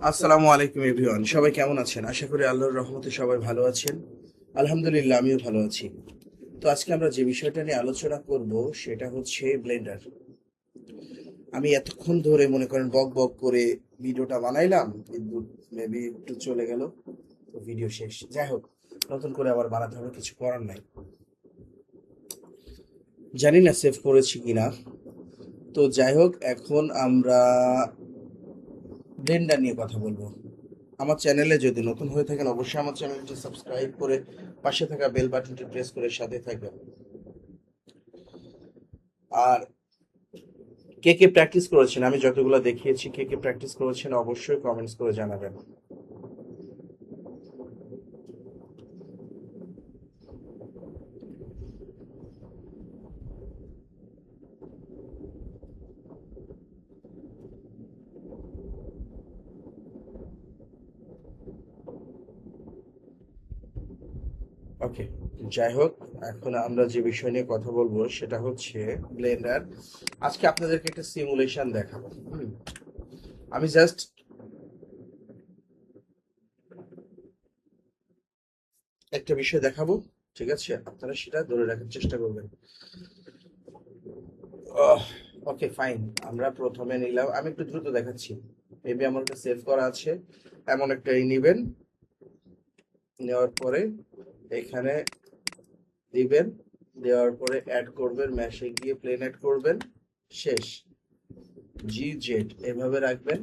আসসালামু আলাইকুম এভরিওয়ান, সবাই কেমন আছেন? আশা করি আল্লাহর রহমতে সবাই ভালো আছেন। আলহামদুলিল্লাহ, আমিও ভালো আছি। তো আজকে আমরা যে বিষয়টা নিয়ে আলোচনা করব সেটা হচ্ছে ব্লেন্ডার। আমি এতক্ষণ ধরে মনে করেন বক বক করে ভিডিওটা বানাইলাম, কিন্তু মেবি একটু চলে গেল, তো ভিডিও শেষ। যাই হোক, নতুন করে আবার বানাতে হবে, কিছু করার নাই। জানি না সেভ করেছি কিনা। তো যাই হোক, এখন আমরা ব্লেন্ডার নিয়ে কথা বলবো। আমার চ্যানেলে যদি নতুন হয়ে থাকেন, অবশ্যই আমার চ্যানেলটি সাবস্ক্রাইব করে পাশে থাকা বেল বাটনটি প্রেস করে সাথে থাকবেন। আর কে কে প্র্যাকটিস করেছেন, আমি যতগুলো দেখিয়েছি, কে কে প্র্যাকটিস করেছেন অবশ্যই কমেন্টস করে জানাবেন। ওকে, যাই হোক, এখন আমরা যে বিষয় নিয়ে কথা বলবো সেটা হচ্ছে ব্লেন্ডার। আজকে আপনাদেরকে একটা সিমুলেশন দেখাবো। আমি জাস্ট একটা বিষয় দেখাবো, ঠিক আছে? আপনারা সেটা ধরে রাখার চেষ্টা করবেন। ওকে ফাইন, আমরা প্রথমে নিলাম, আমি একটু দ্রুত দেখাচ্ছি, মেবি আমার একটা সেভ করা আছে। এমন একটাই নিবেন, নেওয়ার পরে এখানে দিবেন, দেওয়ার পরে অ্যাড করবেন, ম্যাশে গিয়ে প্লেন অ্যাড করবেন, শেষ। জি জেড এভাবে রাখবেন,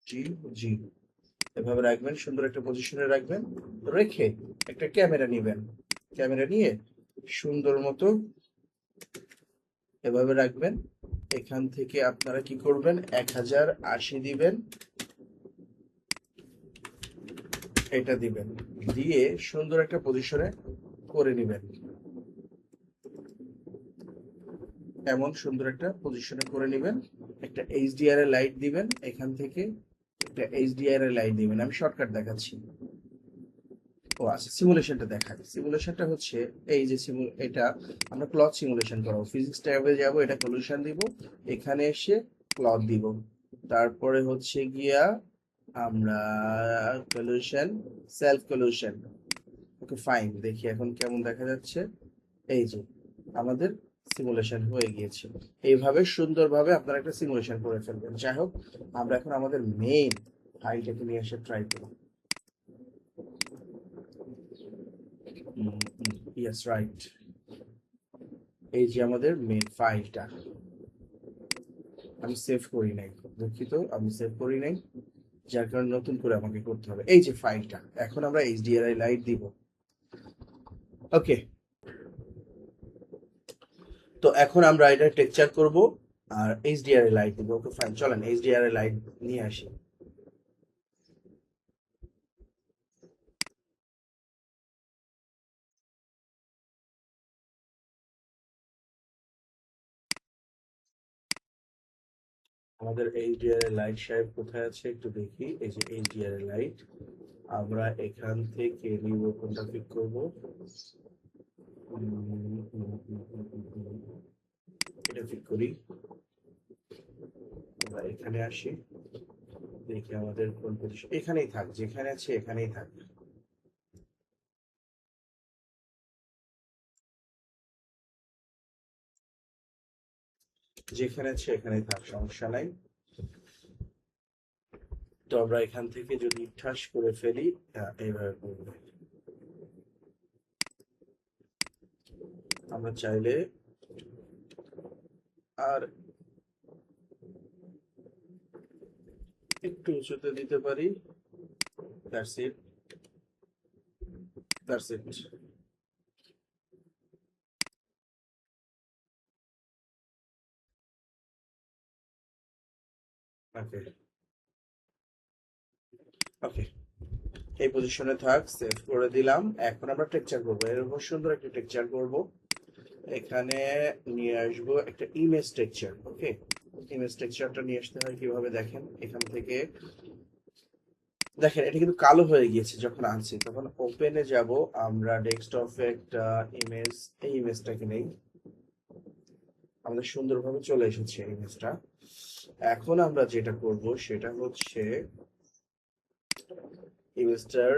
জি জি এভাবে রাখবেন, সুন্দর একটা পজিশনে রাখবেন। রেখে একটা ক্যামেরা নিবেন, ক্যামেরা নিয়ে সুন্দর মতো এভাবে রাখবেন। এখান থেকে আপনারা কি করবেন, 1080 দিবেন, এটা দিবেন, দিয়ে সুন্দর একটা পজিশনে করে নেবেন। এমন সুন্দর একটা পজিশনে করে নেবেন। একটা এইচডিআর এর লাইট দিবেন, এখান থেকে একটা এইচডিআর এর লাইট দিবেন। আমি শর্টকাট দেখাচ্ছি। ও আচ্ছা, সিমুলেশনটা দেখাই। সিমুলেশনটা হচ্ছে এই যে এটা আমরা ক্লথ সিমুলেশন করবো। ফিজিক্স ট্যাবে যাব, এটা পলিউশন দিব, এখানে এসে ক্লথ দিব, তারপরে হচ্ছে গিয়া আমরা pollution, self pollution. Okay fine, দেখি এখন কেমন দেখা যাচ্ছে। এই যে আমাদের সিমুলেশন হয়ে গিয়েছে। এইভাবে সুন্দরভাবে আপনারা একটা সিমুলেশন করে ফেলবেন। যাই হোক, আমরা এখন আমাদের মেইন ফাইলটাকে নিয়ে এসে ট্রাই করি। ইয়েস রাইট, এই যে আমাদের মেইন ফাইলটা। আমি সেভ করি নাই, দুঃখিত, আমি সেভ করি নাই, যার কারণে নতুন করে আমাকে করতে হবে। এই যে ফাইলটা, এখন আমরা এইচডিআরআই লাইট দিব। ওকে, তো এখন আমরা এটা টেক্সচার করব আর এইচডিআরআই লাইট দিব। ওকে ফাইন, চলেন এইচডিআরআই লাইট নিয়ে আসি। আমাদের এইচডিআর এর লাইট সাহেব কোথায় আছে একটু দেখি। এই যে এইচডিআর এর লাইট, আমরা এখান থেকে নিব, কোনটা পিক করব? এটা পিক করি। আমরা এখানে আসি, দেখি আমাদের কোন পজিশন। এখানেই থাক, যেখানে আছে এখানেই থাক। যেখানে আছে এখানেই থাক, সমস্যা নাই। তো আমরা এখান থেকে যদি ঠাস করে ফেলি, এইভাবে করবো। আমরা চাইলে আর একটু উঁচুতে দিতে পারি। That's it, that's it. ওকে ওকে, এই পজিশনে থাক, সেভ করে দিলাম। এখন আমরা টেক্সচার করবো, এর উপর সুন্দর একটা টেক্সচার করব। এখানে নিয়ে আসবো একটা ইমেজ টেক্সচার। ওকে, ইমেজ টেক্সচারটা নিয়ে আসতে হয় কিভাবে দেখেন, এখান থেকে দেখেন, এটা কিন্তু কালো হয়ে গিয়েছে যখন আনছি। তখন ওপেনে যাব, আমরা ডেস্কটপে একটা ইমেজ, এই ইমেজটাকে নেই, আমাদের সুন্দরভাবে চলে এসেছে ইমেজটা। এখন আমরা যেটা করব সেটা হচ্ছে ইমেজটার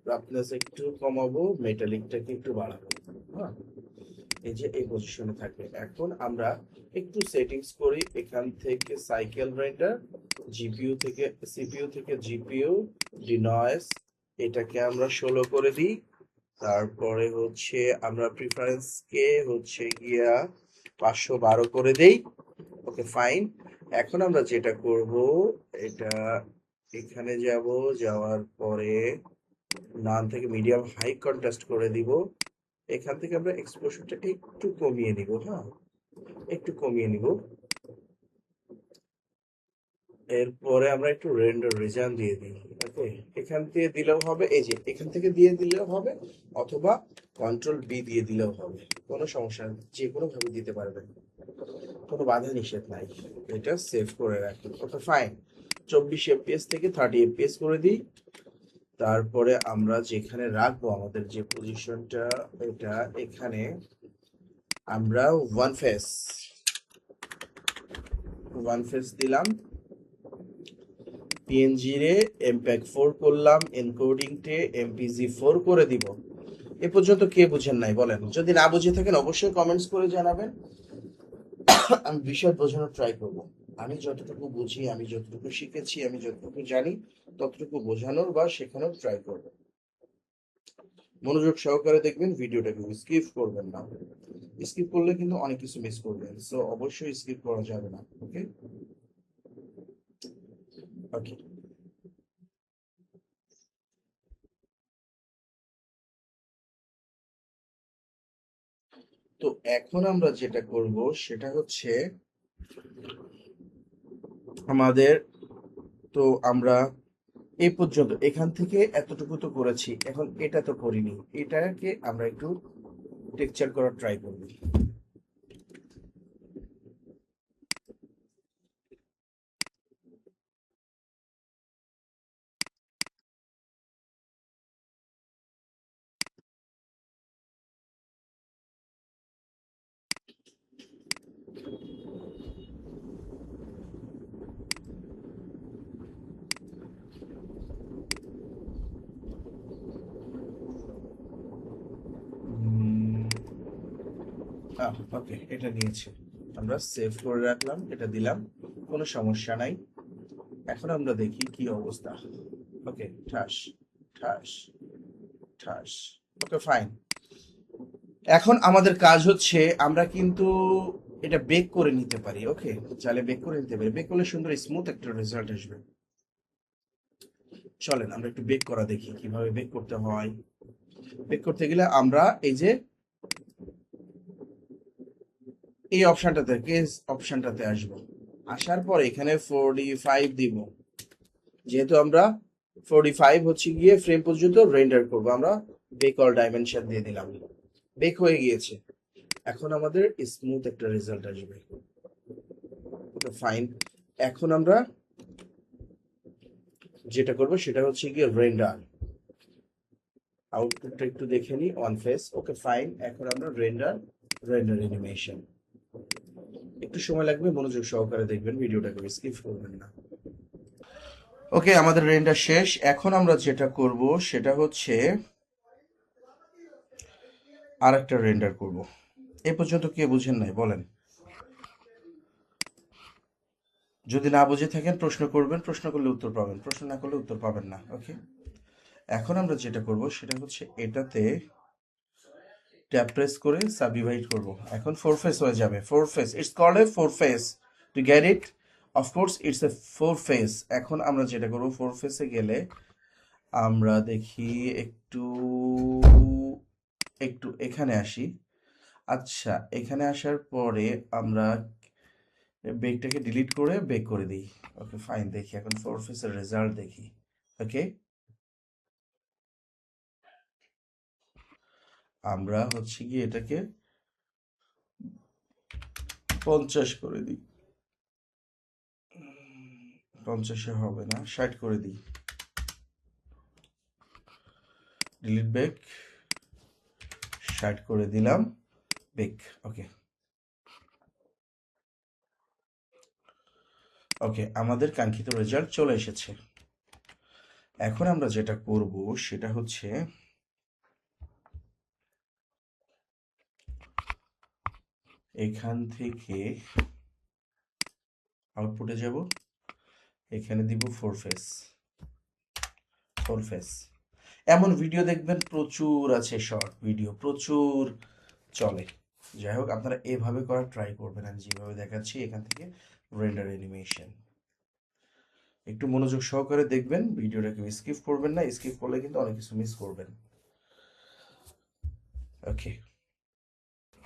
রাফনেস একটু কমাবো, মেটালিকটাকে একটু বাড়াবো। হ্যাঁ, এই যে এই পজিশনে থাকবে। এখন আমরা একটু সেটিংস করি এখান থেকে, সাইকেল রেন্ডার, জিপিইউ থেকে সিপিইউ থেকে জিপিইউ, ডিনয়েস, এটাকে আমরা 16 করে দিই। তারপরে হচ্ছে আমরা প্রিফারেন্সকে হচ্ছে গিয়া 512 করে দেই। Okay fine. এখন আমরা যেটা করব, এটা এখানে যাব, যাওয়ার পরে নান থেকে মিডিয়াম হাই কন্ট্রাস্ট করে দিব। এখান থেকে আমরা এক্সপোজারটা একটু কমিয়ে নিব। হ্যাঁ, একটু কমিয়ে নিব। এরপরে আমরা একটু রেন্ডার রিজন দিয়ে দিই। ওকে, এখান থেকে দিলেও হবে, এই যে এখান থেকে দিয়ে দিলেও হবে, অথবা কন্ট্রোল বি দিয়ে দিলেও হবে, কোনো সমস্যা নেই, যে কোনো ভাবে দিতে পারবেন, কোনো বাধা নিষেধ নাই। এটা সেভ করে রাখি। Okay fine. 24 এফপিএস থেকে 30 এফপিএস করে দিই। তারপরে আমরা যেখানে রাখবো আমাদের যে পজিশনটা, এটা এখানে আমরা ওয়ান ফেস দিলাম, পিএনজি রে এমপ্যাক 4 করলাম, এনকোডিং টে এমপিজি 4 করে দিব। এ পর্যন্ত কে বুঝেন নাই বলেন? যদি না বুঝে থাকেন অবশ্যই কমেন্টস করে জানাবেন, আমি বিষয় বোঝানোর ট্রাই করব। আমি যতটুকু বুঝি, আমি যতটুকু শিখেছি, আমি যতটুকু জানি, ততটুকু বোঝানোর বা শেখানোর ট্রাই করব। মনোযোগ সহকারে দেখবেন, ভিডিওটাকে স্কিপ করবেন না। স্কিপ করলে কিন্তু অনেক কিছু মিস করবেন, সো অবশ্যই স্কিপ করা যাবে না। ওকে ওকে। তো এখন আমরা যেটা করব সেটা হচ্ছে আমাদের, তো আমরা এই পর্যন্ত এখান থেকে এতটুকু তো করেছি, এখন এটা তো করিনি, এটাকে আমরা একটু টেক্সচার করার ট্রাই করব। ওকে, এটা নিয়েছি, আমরা সেভ করে রাখলাম, এটা দিলাম, কোনো সমস্যা নাই। এখন আমরা দেখি কি অবস্থা। ওকে, ঠাস ঠাস ঠাস। Okay fine. এখন আমাদের কাজ হচ্ছে আমরা কিন্তু এটা বেক করে নিতে পারি। ওকে, চাইলে বেক করে নিতে পারি, বেক করলে সুন্দর স্মুথ একটা রেজাল্ট আসবে। চলেন আমরা একটু বেক করা দেখি কিভাবে বেক করতে হয়। বেক করতে গেলে আমরা এই যে এই অপশনটাতে, কেস অপশনটাতে আসবো। আসার পর এখানে 45 দিব, যেহেতু আমরা 45 হচ্ছে গিয়ে ফ্রেম পর্যন্ত রেন্ডার করব, আমরা বেক অল ডাইমেনশন দিয়ে দিলাম। বেক হয়ে গিয়েছে, এখন আমাদের স্মুথ একটা রেজাল্ট আসবে। Okay fine. এখন আমরা যেটা করব সেটা হচ্ছে গিয়ে রেন্ডার, আউটপুটটা একটু দেখে নিই, অন ফেস। Okay fine. এখন আমরা রেন্ডার অ্যানিমেশন, একটু সময় লাগবে, মনোযোগ সহকারে দেখবেন, ভিডিওটাকে স্কিপ করবেন না। ওকে, আমাদের রেন্ডার শেষ। এখন আমরা যেটা করব সেটা হচ্ছে আর একটা রেন্ডার করব। এ পর্যন্ত কে বুঝেন নাই বলেন? যদি না বুঝে থাকেন প্রশ্ন করবেন, প্রশ্ন করলে উত্তর পাবেন, প্রশ্ন না করলে উত্তর পাবেন না। ওকে, এখন আমরা যেটা করব সেটা হচ্ছে এটাতে ট্যাপ প্রেস করে সাবডিভাইড করব। এখন 4 ফেস হয়ে যাবে। 4 face, it's called a 4 face, to get it, of course it's a 4 face. এখন আমরা যেটা করব, 4 ফেসে গেলে আমরা দেখি একটু একটু এখানে আসি। আচ্ছা, এখানে আসার পরে আমরা বেকটাকে ডিলিট করে বেক করে দিই। ওকে ফাইন, দেখি এখন 4 ফেসের রেজাল্ট দেখি। ওকে, আমরা হচ্ছে কি এটাকে 50 করে দিই। 50-এ হবে না, 60 করে দিই। ডিলিট বেক, 60 করে দিলাম, বেক। ওকে, ওকে, আমাদের কাঙ্ক্ষিত রেজাল্ট চলে এসেছে। এখন আমরা যেটা করব সেটা হচ্ছে এখান থেকে আউটপুটে যাব, এখানে দিব 4 ফেস। এমন ভিডিও দেখবেন প্রচুর আছে, শর্ট ভিডিও প্রচুর চলে। যাই হোক, আপনারা এভাবে করার ট্রাই করবেন। আমি যেভাবে দেখাচ্ছি এখান থেকে রেন্ডার অ্যানিমেশন, একটু মনোযোগ সহকারে দেখবেন, ভিডিওটা কেউ স্কিপ করবেন না, স্কিপ করলে কিন্তু অনেক কিছু মিস করবেন। ওকে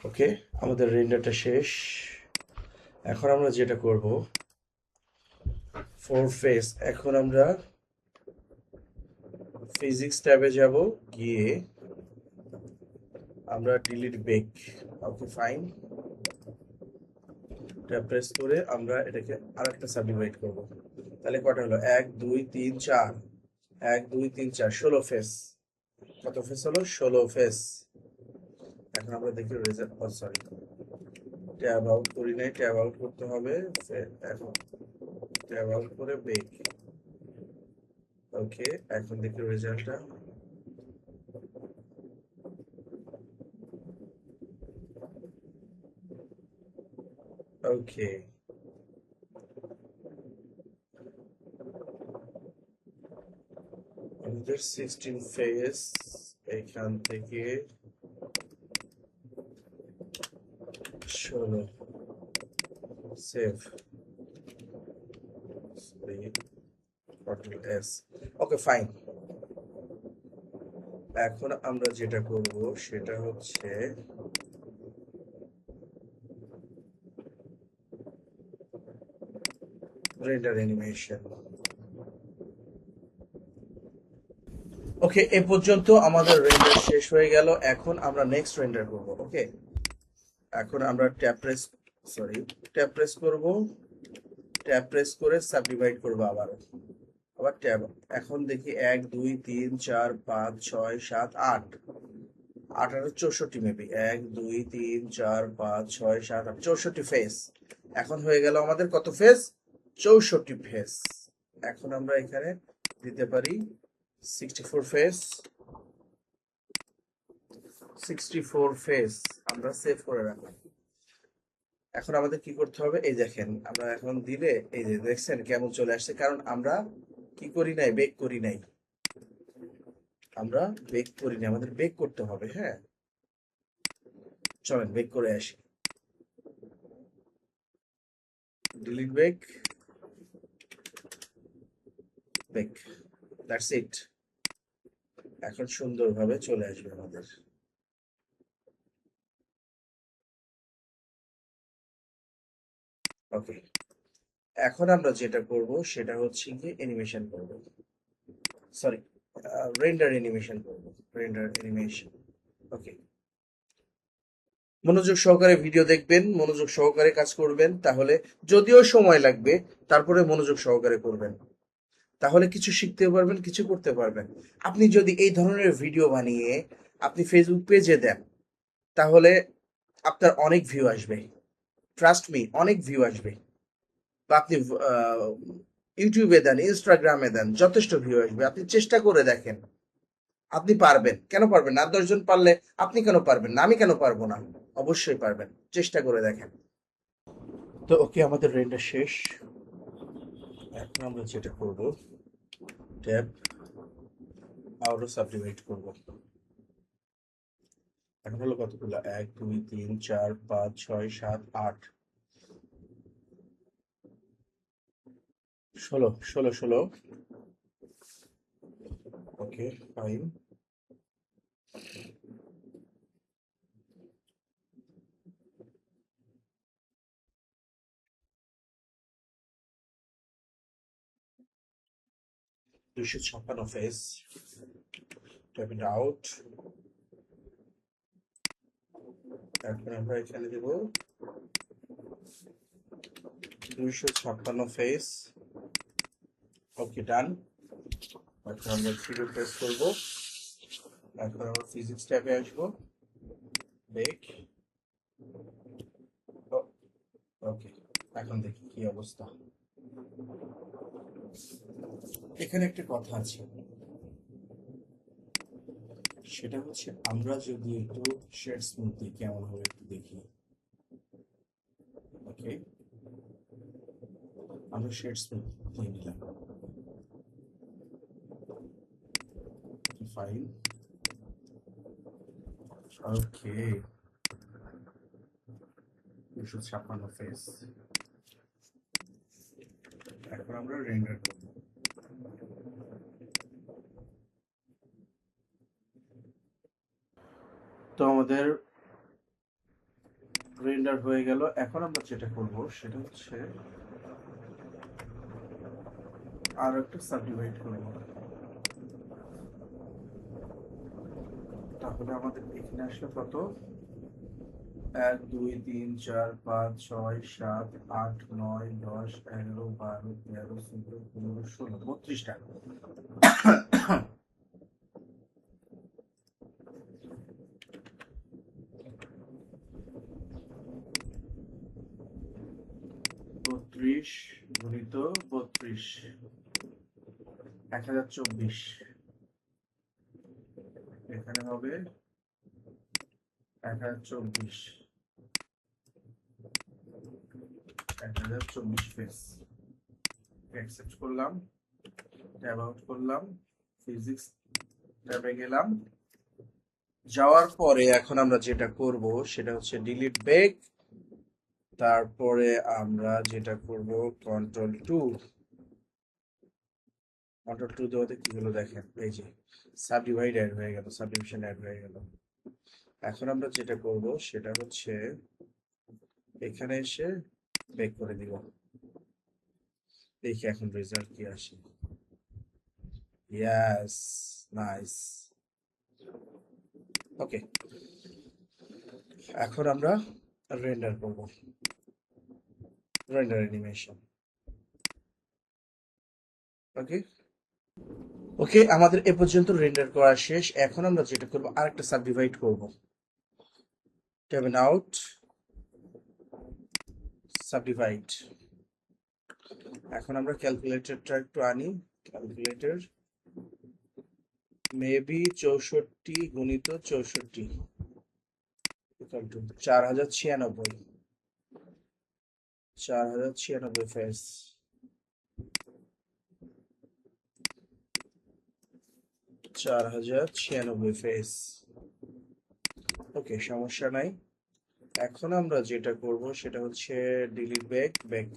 ওকে, আমাদের রেন্ডারটা শেষ। এখন আমরা যেটা করব 4 ফেস, এখন আমরা ফিজিক্স ট্যাবে যাব, গিয়ে আমরা delete bake. Okay fine, tab press করে আমরা এটাকে আরেকটা সাবডিভাইড করব। তাহলে কটা হলো? 1 2 3 4, 1 2 3 4, 16 ফেস। কত ফেস হলো? 16 ফেস। এখন আমরা দেখি রেজাল্ট। সরি, ট্যাব আউট করি নাই, ট্যাব আউট করতে হবে। এখন ট্যাব আউট করে বেক। ওকে, এখন দেখি রেজাল্টটা। ওকে, আমাদের 16 ফেস, এখান থেকে 16 সেভ এস। ওকে ফাইন, এখন আমরা যেটা করব সেটা হচ্ছে রেন্ডার অ্যানিমেশন। ওকে, এ পর্যন্ত আমাদের রেন্ডার শেষ হয়ে গেল। এখন আমরা নেক্সট রেন্ডার করব। ওকে, এখন আমরা ট্যাব প্রেস করব, ট্যাব প্রেস করে সাবডিভাইড করব আবার ট্যাব। এখন দেখি 1 2 3 4 5 6 7 8, 8 আর 64 মেবি। 1 2 3 4 5 6 7 8, 64 ফেস। এখন হয়ে গেল আমাদের কত ফেস? 64 ফেস। এখন আমরা এখানে দিতে পারি 64 ফেস। 64 ফেস আমরা সেভ করে রাখলাম। এখন আমাদের কি করতে হবে? এই দেখেন, আমরা এখন দিলে এই যে দেখছেন কেমন চলে আসছে, কারণ আমরা কি করি নাই, বেক করি নাই। আমরা বেক করি নাই, আমাদের বেক করতে হবে। হ্যাঁ, চলেন বেক করে আসি। Delete bake, bake, that's it. এখন সুন্দরভাবে চলে আসবে আমাদের। ওকে, এখন আমরা যেটা করব সেটা হচ্ছে কি অ্যানিমেশন করব। সরি, রেন্ডার অ্যানিমেশন করব। Render animation. ওকে, মনোযোগ সহকারে ভিডিও দেখবেন, মনোযোগ সহকারে কাজ করবেন, তাহলে যদিও সময় লাগবে তারপরে মনোযোগ সহকারে করবেন, তাহলে কিছু শিখতে পারবেন, কিছু করতে পারবেন। আপনি যদি এই ধরনের ভিডিও বানিয়ে আপনি ফেসবুক পেজে দেন, তাহলে আপনার অনেক ভিউ আসবে, ট্রাস্ট মি, অনেক ভিউ আসবে। বা আপনি ইউটিউবে দেন, ইনস্টাগ্রামে দেন, যথেষ্ট ভিউ আসবে। আপনি চেষ্টা করে দেখেন, আপনি পারবেন। কেন পারবেন না? 10 জন পারলে আপনি কেন পারবেন না? আমি কেন পারবো না? অবশ্যই পারবেন, চেষ্টা করে দেখেন। তো ওকে, আমাদের রেন্ডার শেষ। এখন আমরা যেটা করব, ট্যাব আরো সাবডিভাইড করব। এখন হলো কতগুলো? 1 2 3 4 5 6 7 8, 16। Okay fine, 256 face. Tab it out. এখন আমরা এখানে দেব 256 ফেস। ওকে ডান। এখন আমরা ভিডিও প্রেস করব। এখন আমরা ফিজিক্স ট্যাবে আসবো, বেক। ওকে, এখন দেখি কি অবস্থা। এখানে একটা কথা আছে, সেটা হচ্ছে আমরা যদি একটু শেড স্মুথ দিই কেমন হবে একটু দেখি। ওকে, আমরা শেড স্মুথ দিয়ে নিলাম, ফাইন। ওকে, 256 ফেস। এখন আমরা রেন্ডার করব। তো আমাদের রেন্ডার হয়ে গেল। এখন আমরা যেটা করব সেটা হচ্ছে আর একটা সাবডিভাইড করব। তাহলে আমাদের এখানে আসলে কত, 1 2 3 4 5 6 7 8 9 10 11 12 13 14 15 16 32টা। 32 গুণিত 32, 1024। এখানে হবে 1024, 1024 ফেস। অ্যাকসেপ্ট করলাম, ট্যাব আউট করলাম, ফিজিক্স ট্যাবে গেলাম। যাওয়ার পরে এখন আমরা যেটা করব সেটা হচ্ছে ডিলিট ব্যাক। তারপরে আমরা যেটা করব কন্ট্রোল 2। কন্ট্রোল 2 দেওয়াতে কি হলো দেখেন, এই যে সাবডিভাইড অ্যাড হয়ে গেল, সাবডিভিশন অ্যাড হয়ে গেল। এখন আমরা যেটা করব সেটা হচ্ছে এখানে এসে ব্যাক করে দিব, দেখি এখন রেজাল্ট কি আসে। Yes, nice. ওকে, এখন আমরা রেন্ডার করব, রেন্ডার অ্যানিমেশন। ওকে ওকে, আমাদের এ পর্যন্ত রেন্ডার করা শেষ। এখন আমরা যেটা করব আরেকটা সাবডিভাইড করব। ট্যাবেন আউট, সাবডিভাইড। এখন আমরা ক্যালকুলেটরটা একটু আনি, ক্যালকুলেটর। মেবি 64 গুণিত 64 ইকুয়াল টু 4096, 4096 ফেস। 4096 ফেস। ওকে, সমস্যা নাই। এখন আমরা যেটা করব সেটা হচ্ছে ডিলিট ব্যাক।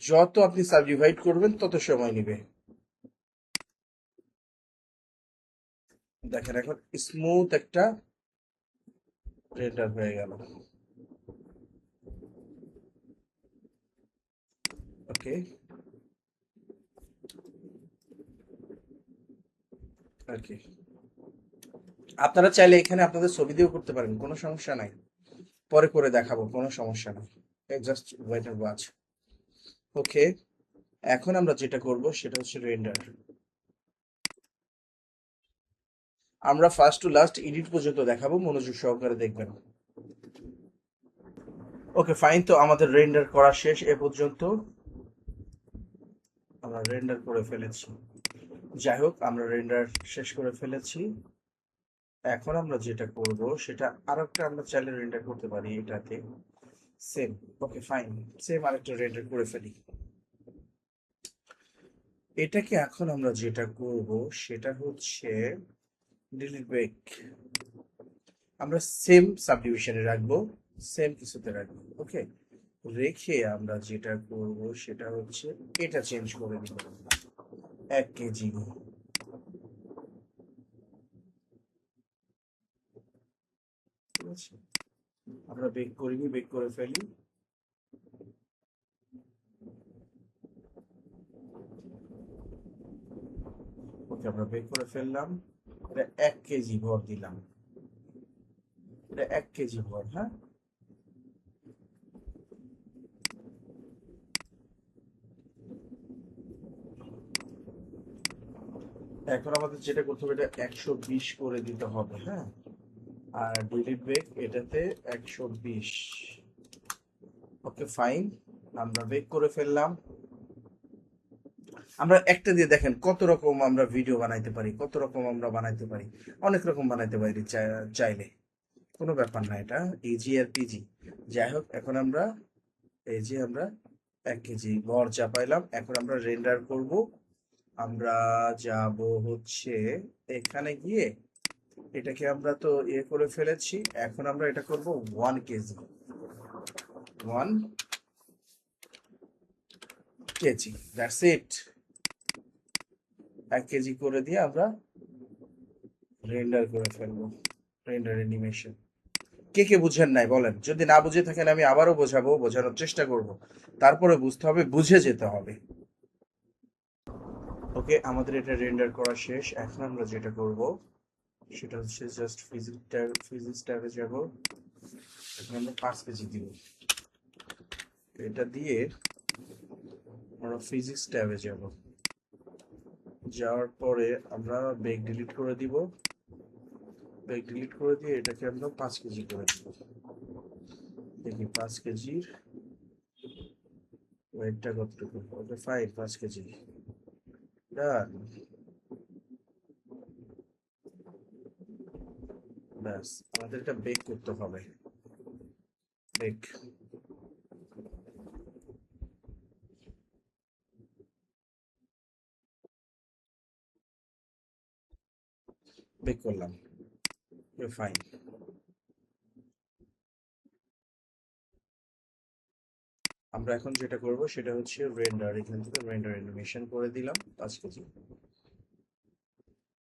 যত আপনি সাবডিভাইড করবেন তত সময় নেবে। দেখেন এখন স্মুথ একটা রেন্ডার হয়ে গেল। ওকে ওকে, আপনারা চাইলে এখানে আপনাদের ছবি দিয়েও করতে পারেন, কোনো সমস্যা নাই। পরে করে দেখাবো, কোনো সমস্যা নাই। Just wait and watch. Okay, এখন আমরা যেটা করব সেটা হচ্ছে রেন্ডার। আমরা ফার্স্ট টু লাস্ট এডিট পর্যন্ত দেখাবো, মনোযোগ সহকারে দেখবেন। ওকে ফাইন, তো আমাদের রেন্ডার করা শেষ। এ পর্যন্ত আমরা রেন্ডার করে ফেলেছি। যাই হোক, আমরা রেন্ডার শেষ করে ফেলেছি। এখন আমরা যেটা করব সেটা আরেকটা আমরা চাইলে রেন্ডার করতে পারি এটাতে সেম। ওকে ফাইন, সেম আরেকটা রেন্ডার করে ফেলি। এটাকে এখন আমরা যেটা করব সেটা হচ্ছে ডিলিট ব্যাক। আমরা সেম সাবডিভিশনে রাখবো, সেম কিছুতে রাখবো। ওকে, রেখে আমরা যেটা করব সেটা হচ্ছে এটা চেঞ্জ করে দিব, 1 কেজি। ঠিক আছে, আমরা বেক করিনি, বেক করে ফেলি। ওকে, আমরা বেক করে ফেললাম। এটা 1 কেজি ভর দিলাম, এটা 1 কেজি ভর। হ্যাঁ, এখন আমাদের যেটা করতে হবে এটা 120 করে দিতে হবে। হ্যাঁ, আর ডিলিট ব্যাক এটাতে 120। ওকে ফাইন, আমরা বেক করে ফেললাম। আমরা একটা দিয়ে দেখেন কত রকম আমরা ভিডিও বানাইতে পারি, কত রকম আমরা বানাইতে পারি, অনেক রকম বানাইতে পারি চাইলে, কোনো ব্যাপার না। এটা ইজি আর পিজি যাই হোক। এখন আমরা এই যে আমরা 1 কেজি ভর চাপাইলাম, এখন আমরা রেন্ডার করব। আমরা যাব হচ্ছে এখানে গিয়ে, এটাকে আমরা তো করে ফেলেছি, এখন আমরা এটা করব 1 KG, 1 KG, that's it. 1 KG করে দিয়ে আমরা রেন্ডার করে ফেলবো, রেন্ডার অ্যানিমেশন। কে কে বুঝেন নাই বলেন, যদি না বুঝে থাকেন আমি আবারও বোঝাবো, বোঝানোর চেষ্টা করব, তারপরে বুঝতে হবে, বুঝে যেতে হবে। ওকে, আমাদের এটা রেন্ডার করা শেষ। এখন আমরা যেটা করব সেটা হচ্ছে জাস্ট ফিজিক্স ট্যাবে যাব, এখানে আমরা 5 কেজি দিব। এটা দিয়ে আমরা ফিজিক্স ট্যাবে যাব, যাওয়ার পরে আমরা বেগ ডিলিট করে দিব, বেগ ডিলিট করে দিয়ে এটাকে আমরা 5 কেজি করে দিব। দেখি 5 কেজির ওয়েটটা কতটুকু। ওকে ফাইন, 5 কেজি ডান। ব্যাস, আমাদের এটা বেক করতে হবে, বেক। বেক করলাম, ফাইন। আমরা এখন যেটা করব সেটা হচ্ছে রেন্ডার, এখান থেকে রেন্ডার অ্যানিমেশন করে দিলাম 5 কেজি।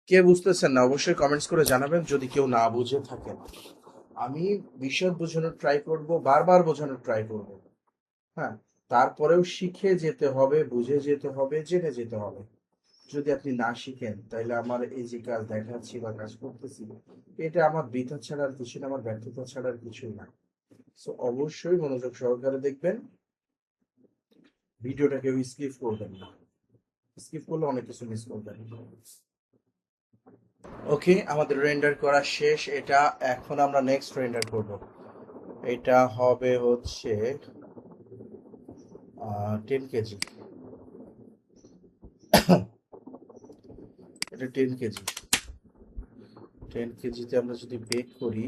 কে বুঝতেছেন না অবশ্যই কমেন্টস করে জানাবেন যদি কেউ না বুঝে থাকেন। আমি বিশদ বোঝানোর ট্রাই করব, বারবার বোঝানোর ট্রাই করব, হ্যাঁ। তারপরেও শিখে যেতে হবে, বুঝে যেতে হবে, জেনে যেতে হবে। যদি আপনি না শিখেন তাহলে আমার এই যে কাজ দেখাচ্ছি বা কাজ করতেছি, এটা আমার বৃথা ছাড়া আর কিছু না, আমার ব্যর্থতা ছাড়া আর কিছুই না। সো অবশ্যই মনোযোগ সহকারে দেখবেন, ভিডিওটা কেউ স্কিপ করবেন না, স্কিপ করলে অনেক কিছু মিস করবেন। ওকে, আমাদের রেন্ডার করা শেষ এটা। এখন আমরা নেক্সট রেন্ডার করব, এটা হবে হচ্ছে 10 কেজি। এটা 10 কেজি, 10 কেজিতে আমরা যদি বেক করি,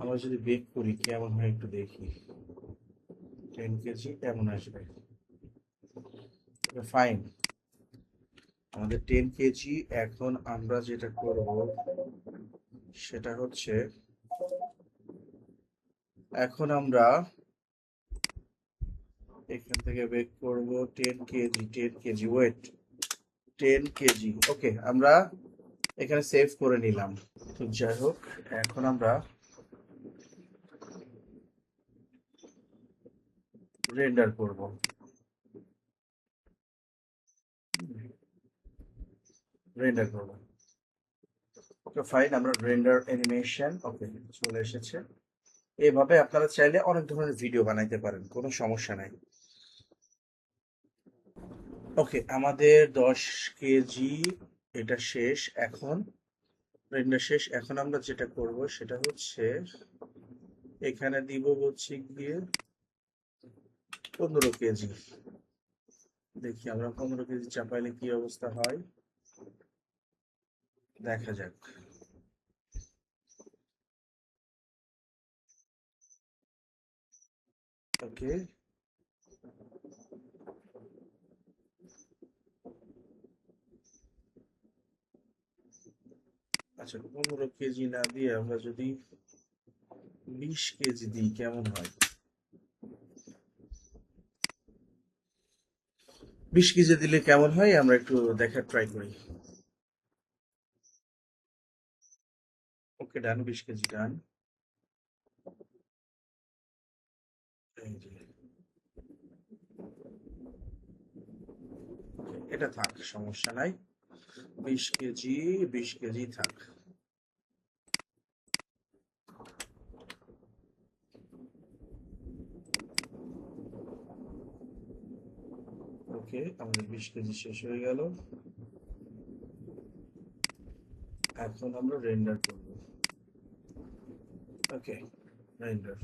আমরা যদি বেক করি কেমন হয় একটু দেখি। 10 কেজি কেমন আসবে, ফাইন। আমাদের 10 কেজি। এখন আমরা যেটা করব সেটা হচ্ছে, এখন আমরা এখান থেকে বেক করব 10 কেজি, 10 কেজি ওয়েট, 10 কেজি। ওকে, আমরা এখানে সেভ করে নিলাম। তো যাই হোক, এখন আমরা রেন্ডার করব। রেন্ডার করব, ওকে ফাইন। আমরা রেন্ডার অ্যানিমেশন, ওকে, চলে এসেছে। এভাবে আপনারা চাইলে অনেক ধরনের ভিডিও বানাইতে পারেন, কোনো সমস্যা নাই। ওকে, আমাদের 10 কেজি এটা শেষ। এখন রেন্ডার শেষ। এখন আমরা যেটা করব সেটা হচ্ছে এখানে দিব হচ্ছে গিয়ে 15 কেজি। দেখি আমরা 15 কেজি চাপাইলে কি অবস্থা হয়, দেখা যাক। ওকে, আচ্ছা, 15 কেজি না দিয়ে আমরা যদি 20 কেজি দিই কেমন হয়। 20 কেজি দিলে কেমন হয় আমরা একটু দেখার ট্রাই করি। ওকে ডান, 20 কেজি ডান। এই যে, এটা থাক, সমস্যা নাই। 20 কেজি, 20 কেজি থাক। ওকে, আমাদের 20 কেজি শেষ হয়ে গেল। এখন আমরা রেন্ডার করব। ওকে, রেন্ডার।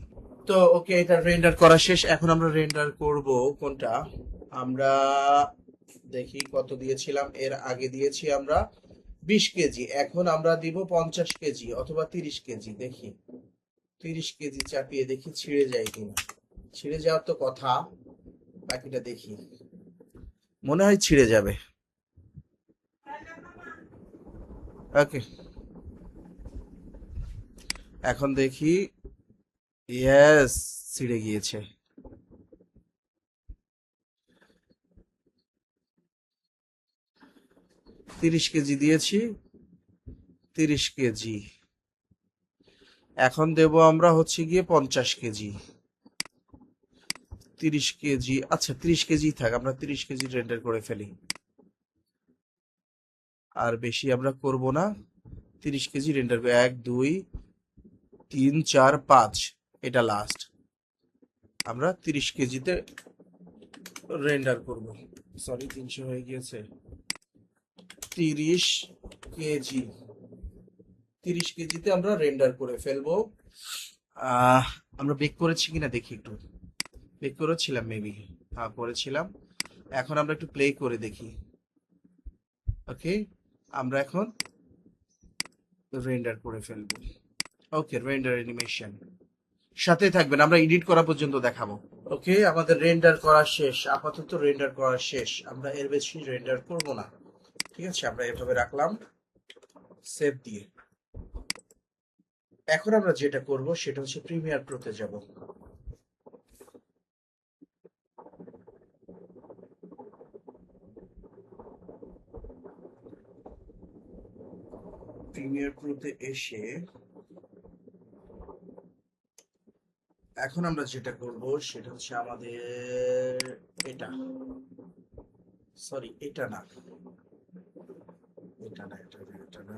তো ওকে, এটা রেন্ডার করা শেষ। এখন আমরা রেন্ডার করব কোনটা, আমরা দেখি কত দিয়েছিলাম এর আগে। দিয়েছি আমরা 20 কেজি, এখন আমরা দিব 50 কেজি অথবা 30 কেজি। দেখি 30 কেজি চাপিয়ে দেখি ছিঁড়ে যায় কিনা। ছিঁড়ে যাওয়ার তো কথা, বাকিটা দেখি। মনে হয় ছিঁড়ে যাবে। ওকে, এখন দেখি। ইয়েস, ছিঁড়ে গিয়েছে। 30 কেজি দিয়েছি, 30 কেজি। এখন দেব আমরা হচ্ছে গিয়ে 50 কেজি। 30 কেজি, আচ্ছা 30 কেজি থাক, আমরা 30 কেজি রেন্ডার করে ফেলি। আর বেশি আমরা করব না। 30 কেজি রেন্ডার, 1 2 3 4 5, এটা লাস্ট। আমরা 30 কেজিতে রেন্ডার করব। সরি, 300 হয়ে গিয়েছে। 30 কেজি, 30 কেজিতে আমরা রেন্ডার করে ফেলবো। আহ আমরা বেক করেছি কিনা দেখি একটু। বেক করেছিলাম মেবি, হ্যাঁ করেছিলাম। এখন আমরা একটু প্লে করে দেখি। ওকে, আমরা এখন রেন্ডার করে ফেলবো। ওকে, রেন্ডার অ্যানিমেশন সাথে থাকবেন, আমরা এডিট করা পর্যন্ত দেখাবো। ওকে, আমাদের রেন্ডার করা শেষ, আপাতত রেন্ডার করা শেষ। আমরা এর বেশি রেন্ডার করব না। ঠিক আছে, আমরা এভাবে রাখলাম সেভ দিয়ে। এখন আমরা যেটা করব সেটা হচ্ছে প্রিমিয়ার প্রোতে যাব। প্রিমিয়ার প্রোতে এসে এখন আমরা যেটা করব সেটা হচ্ছে আমাদের এটা, সরি এটা না, এটা না, এটা না, এটা না।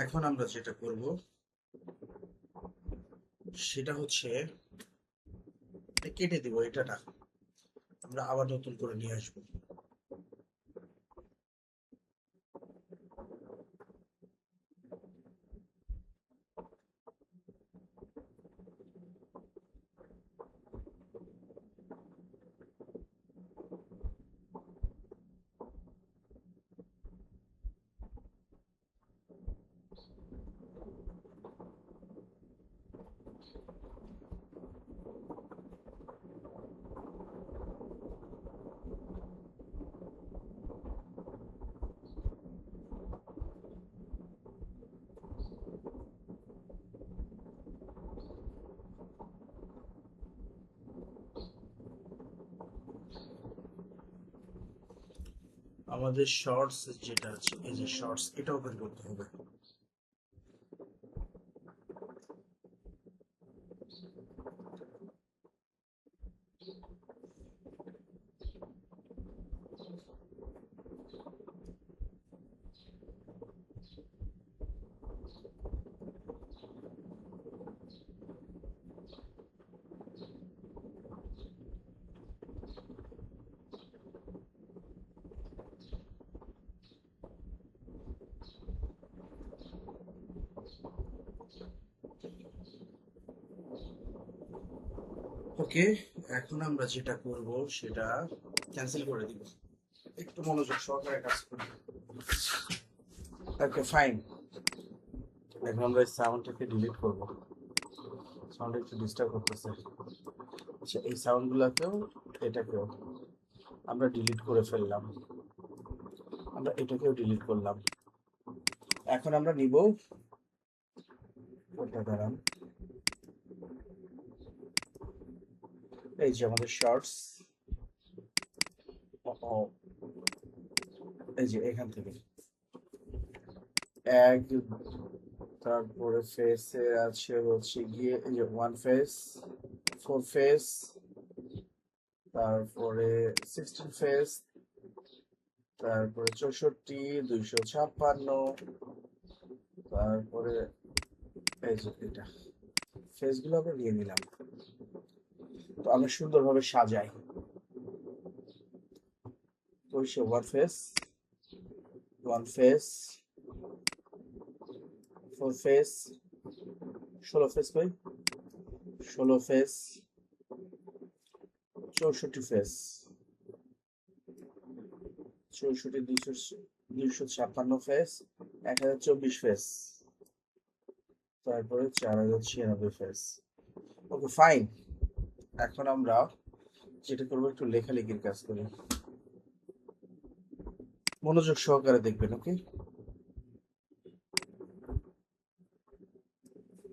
এখন আমরা যেটা করব সেটা হচ্ছে কেটে দিব এটা না, আমরা আবার নতুন করে নিয়ে আসবো। আমাদের শর্টস যেটা আছে, এই যে শর্টস, এটা ওপেন করতে হবে। ওকে, এখন আমরা যেটা করব সেটা ক্যান্সেল করে দিব। একটু মনোযোগ সহকারে কাজ করি। Okay fine. এখন আমরা এই সাউন্ডটাকে ডিলিট করব, সাউন্ড একটু ডিস্টার্ব করতেছে। আচ্ছা এই সাউন্ডগুলোকেও এটাকেও আমরা ডিলিট করে ফেললাম, আমরা এটাকেও ডিলিট করলাম। এখন আমরা নিব ওটা, দাঁড়ান, এই যে আমাদের শর্টস, এই যে এখান থেকে এক, তারপরে ফেসে আছে হচ্ছে গিয়ে এই যে ওয়ান ফেস, ফোর ফেস, তারপরে 16 ফেস, তারপরে 64, 256, তারপরে এই যে এটা ফেসগুলো আমরা নিয়ে নিলাম। তো আমরা সুন্দরভাবে সাজাই। তো সে one face, one face, four face, 16 face কই, 16 ফেস, 64 ফেস, 64, 256 ফেস, 1024 ফেস, তারপরে 4096 ফেস। Okay fine. এখন আমরা যেটা করবো একটু লেখালেখির কাজ করি, মনোযোগ সহকারে দেখবেন। ওকে,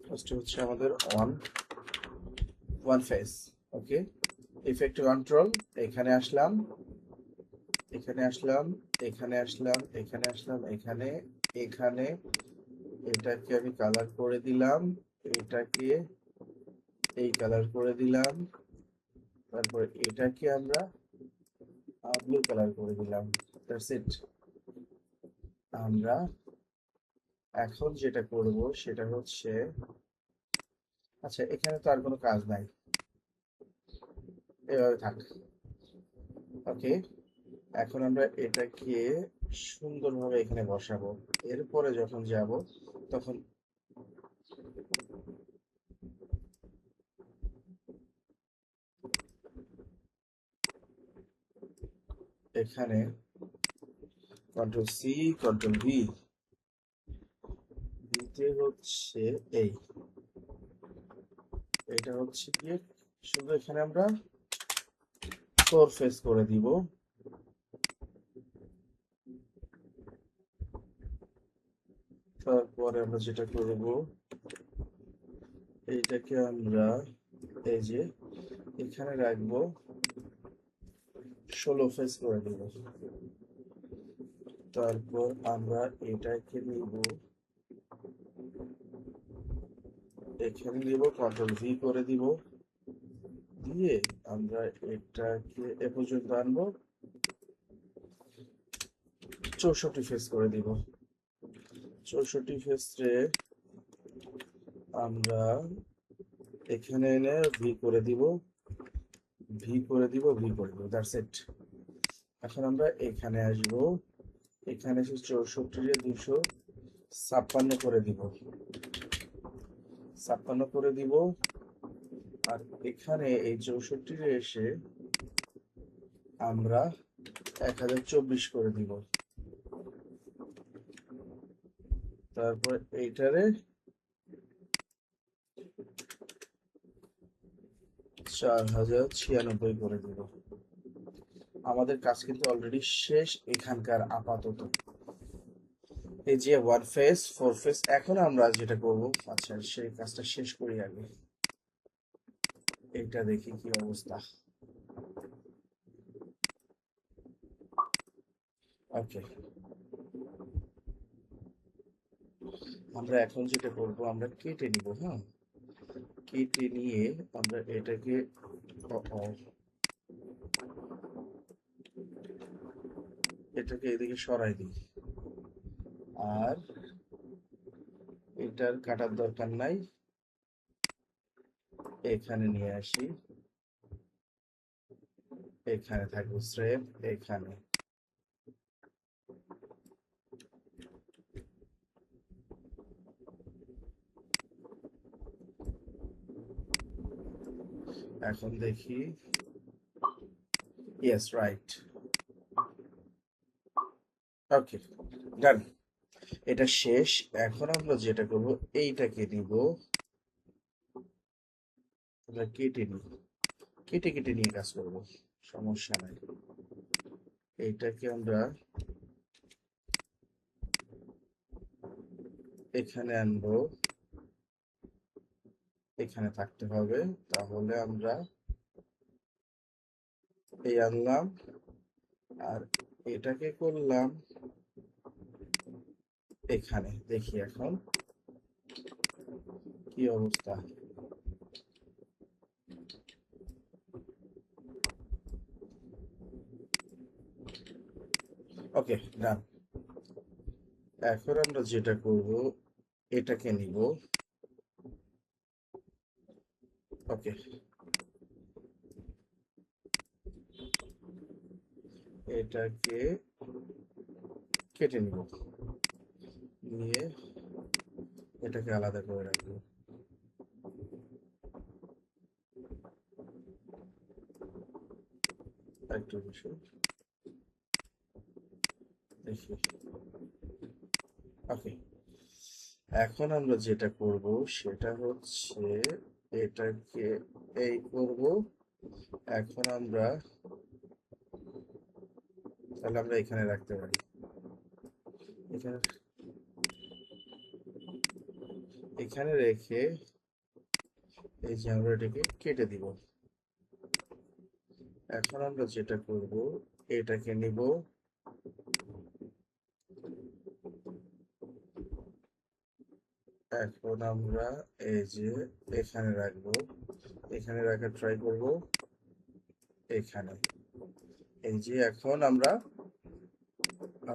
ফার্স্ট হচ্ছে আমাদের ওয়ান ফেস। ওকে, ইফেক্ট কন্ট্রোল, এখানে আসলাম, এখানে আসলাম, এখানে আসলাম, এখানে আসলাম, এখানে, এখানে এটাকে আমি কালার করে দিলাম, এটাকে এই কালার করে দিলাম, তারপরে এটাকে আমরা ব্লু কালার করে দিলাম। That's it. আমরা এখন যেটা করব সেটা হচ্ছে, আচ্ছা এখানে তো আর কোনো কাজ নাই, এভাবে থাক। ওকে, এখন আমরা এটাকে সুন্দরভাবে এখানে বসাবো। এরপরে যখন যাব তখন এখানে কন্ট্রোল সি, কন্ট্রোল ভি দিতে হচ্ছে এই, এটা হচ্ছে কি শুধু এখানে আমরা ফোর ফেস করে দিব। তারপরে আমরা যেটা করব, এইটাকে আমরা এই যে এখানে রাখবো, 16 ফেস করে দিব। তারপর আমরা এটাকে নিব, এখানে নিব, কন্ট্রোল ভি করে দিব, দিয়ে আমরা এটাকে এ পর্যন্ত আনবো, 64 ফেস করে দিব। 64 ফেসে আমরা এখানে এনে ভি করে দিব, ভি করে দিব, ভি করে দিব। That's it. এখন আমরা এখানে আসব, এখানে এসে 64 256 করে দিব, 56 করে দিব। আর এখানে এই 64 এসে আমরা 1024 করে দিব। তারপর এইটারে 4096 করে দিব। আমাদের কাজ কিন্তু অলরেডি শেষ এখানকার আপাতত। এই যে ওয়ান ফেস, ফোর ফেস, এখন আমরা যেটা করব, আচ্ছা সেই কাজটা শেষ করি আগে, এটা দেখি কি অবস্থা। ওকে, আমরা এখন যেটা করব, আমরা কেটে নিব। হ্যাঁ, কেটে নিয়ে আমরা এটাকে এটাকে এদিকে সরাই দিই, আর এটার কাটার দরকার নাই, এখানে নিয়ে আসি, এখানে থাকবে স্রেফ এখানে। এখন দেখি, ইয়েস রাইট। ওকে, ডান। এটা শেষ। এখন আমরা যেটা করব, এইটাকে নিব, আমরা কেটে নিব, কেটে কেটে নিয়ে কাজ করব, সমস্যা নাই। এইটাকে আমরা এখানে আনবো, এখানে থাকতে হবে। তাহলে আমরা এই আনলাম, আর এটাকে করলাম এখানে। দেখি এখন কি অবস্থা। ওকে, ডান। এখন আমরা যেটা করব, এটাকে নিব, ওকে, এটাকে কেটে নিব, নিয়ে এটাকে আলাদা করে রাখবো। একটু বেশি দেখি। ওকে, এখন আমরা যেটা করব সেটা হচ্ছে এটাকে এই করব। এখন আমরা তাহলে আমরা এখানে রাখতে পারি, এখানে, এখানে রেখে এই যে আমরা এটাকে কেটে দিব। এখন আমরা যেটা করব, এটাকে নিব, এখন আমরা এই যে এখানে রাখবো, এখানে রাখার ট্রাই করব, এখানে এই যে। এখন আমরা,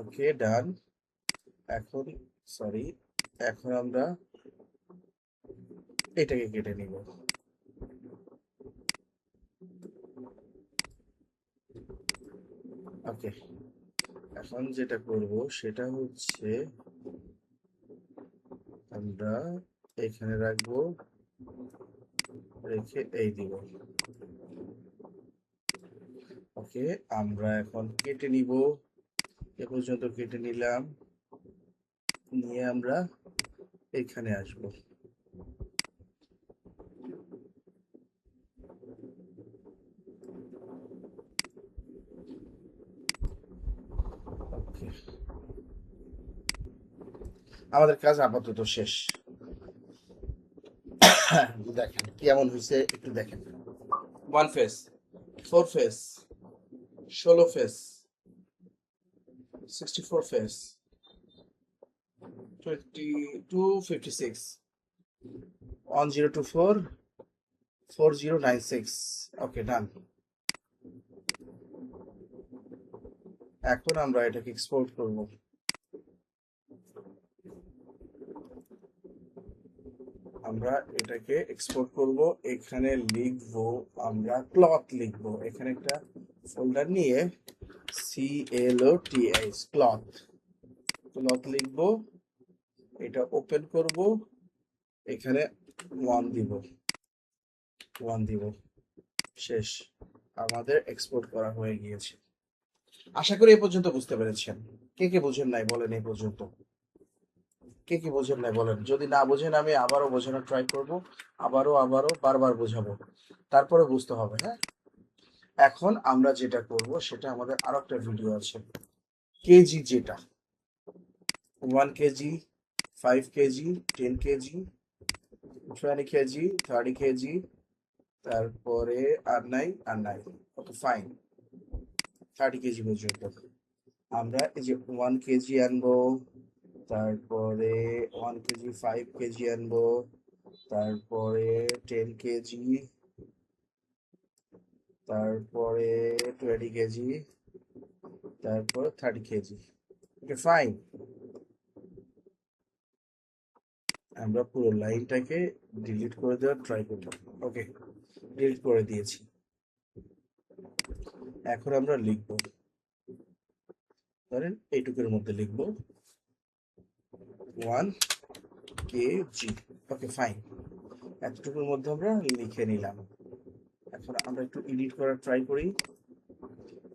ওকে, ডান। এখন সরি, এখন আমরা এটাকে কেটে নিব। ওকে, এখন যেটা করব সেটা হচ্ছে আমরা এখানে রাখবো, রেখে এই দিব। ওকে, আমরা এখন কেটে নিব, এ পর্যন্ত কেটে নিলাম, নিয়ে আমরা এখানে আসব। ওকে, আমাদের কাজ আপাতত শেষ। দেখেন কেমন হয়েছে একটু দেখেন। 1 ফেস, 4 ফেস, 16 ফেস, 64 ফেস, 2256, 1024, 4096। ওকে, ডান। এখন আমরা এটাকে এক্সপোর্ট করব। আমরা এটাকে এক্সপোর্ট করব, এখানে লিখব, আমরা ক্লথ লিখব, এখানে একটা ফোল্ডার নিয়ে CLOTH, ক্লথ, ক্লথ লিখব, এটা ওপেন করব, এখানে 1 দিব, 1 দিব, শেষ। আমাদের এক্সপোর্ট করা হয়ে গিয়েছে। আশা করি এই পর্যন্ত বুঝতে পেরেছেন। কে কে বুঝেন নাই বলেন, এই পর্যন্ত কে কি বোঝেন নাই বলেন। যদি না বোঝেন আমি আবারও বোঝানোর ট্রাই করব, আবারও বারবার বোঝাবো, তারপরে বুঝতে হবে। হ্যাঁ, এখন আমরা যেটা করব সেটা আমাদের আরো একটা ভিডিও আছে, কেজি যেটা 1 KG, 5 KG, 10 KG, 20 KG, 30 KG, তারপরে আর নাই, আর নাই। ওকে, ফাইন, 30 কেজি পর্যন্ত। আমরা এই যে 1 কেজি আনবো, তারপরে 1 কেজি, 5 কেজি আনবো, তারপরে 10 কেজি, তারপরে 20 কেজি, তারপর 30 কেজি। ওকে, ফাইন। আমরা পুরো লাইনটাকে ডিলিট করে দেওয়ার ট্রাই করব। ওকে, ডিলিট করে দিয়েছি। এখন আমরা লিখবো, ধরেন এইটুকুর মধ্যে লিখবো 1 কেজি। ওকে, ফাইন, এতটুকুর মধ্যে আমরা লিখে নিলাম। এখন আমরা একটু এডিট করার ট্রাই করি,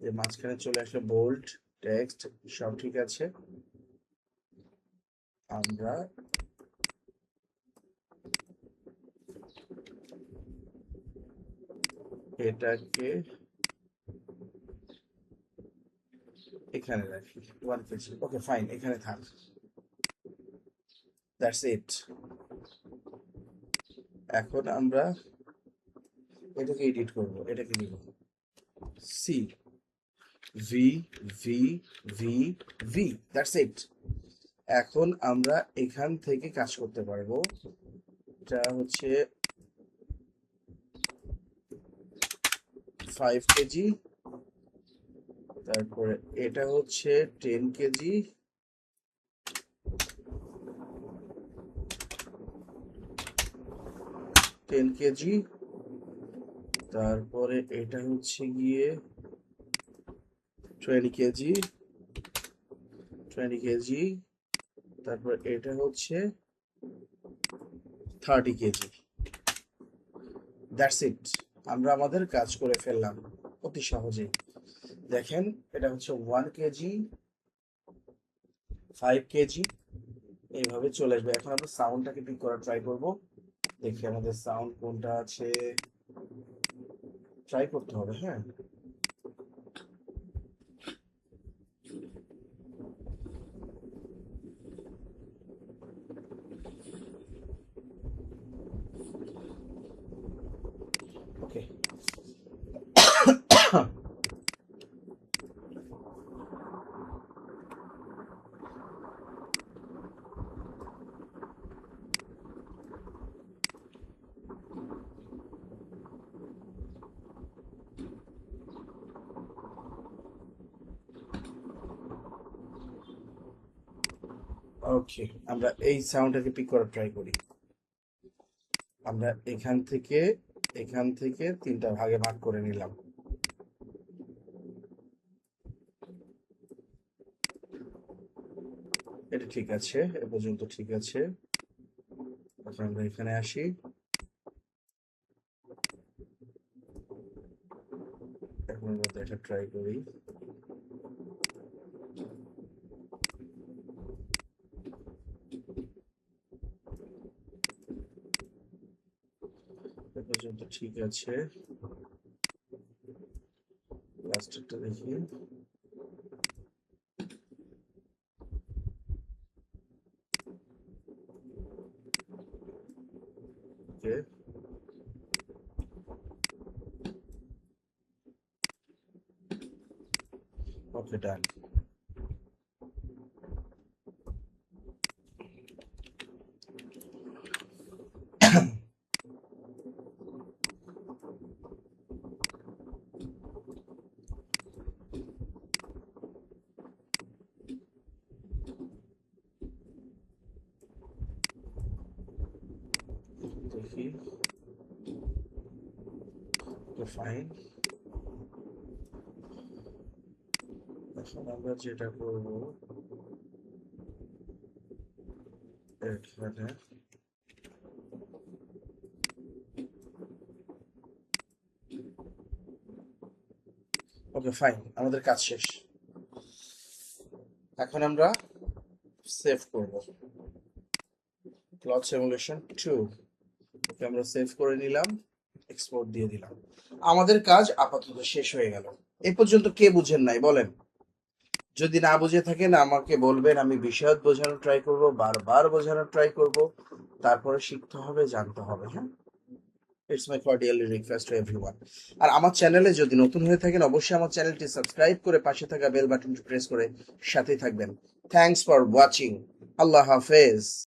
যে মাঝখানে চলে আসলে বোল্ড টেক্সট, সব ঠিক আছে। আমরা এটাকে এখানে রাখি 1 কেজি। ওকে ফাইন, এখানে থাক, দ্যাটস ইট। এখন আমরা এটাকে এডিট করব, এটাকে নিব C V V V V, that's it. এখন আমরা এখান থেকে কাজ করতে পারবো। এটা হচ্ছে 5 কেজি, তারপরে এটা হচ্ছে 10 কেজি, তারপরে এটা হচ্ছে গিয়ে 20 কেজি, তারপর এটা হচ্ছে 30 কেজি। দ্যাটস ইট, আমরা আমাদের কাজ করে ফেললাম অতি সহজেই। দেখেন এটা হচ্ছে 1 কেজি, 5 কেজি, এইভাবে চলে আসবে। এখন আমরা সাউন্ডটাকে পিক করা ট্রাই করব, দেখি আমাদের সাউন্ড কোনটা আছে, ট্রাই করতে হবে। হ্যাঁ, ওকে। ওকে, আমরা এই সাউন্ডটাকে পিক করা ট্রাই করি। আমরা এখান থেকে 3টা ভাগে ভাগ করে নিলাম। এটা ঠিক আছে, এ পর্যন্ত ঠিক আছে। এখন আমরা এখানে আসি, এখন আমরা এটা ট্রাই করি। এ পর্যন্ত ঠিক আছে, লাস্টেরটা দেখি। ওকে, ওকে ডান। দেখি, ফাইন। এখন আমরা যেটা করব, এখানে ওকে ফাইন, আমাদের কাজ শেষ। এখন আমরা সেভ করব, ক্লথ সিমুলেশন 2। ওকে, আমরা সেভ করে নিলাম, এক্সপোর্ট দিয়ে দিলাম। আমাদের কাজ আপাতত শেষ হয়ে গেল। এ পর্যন্ত কে বুঝেন নাই বলেন? যদি না বুঝে থাকেন আমাকে বলবেন, আমি বিশদ বোঝানোর ট্রাই করব, বারবার বোঝানোর ট্রাই করব, তারপরে শিখতে হবে, জানতে হবে। হ্যাঁ, it's my cordially request to everyone. আর আমার চ্যানেলে যদি নতুন হয়ে থাকেন, অবশ্যই আমার চ্যানেলটি সাবস্ক্রাইব করে পাশে থাকা বেল বাটনটি প্রেস করে সাথেই থাকবেন। Thanks for watching. আল্লাহ হাফেজ।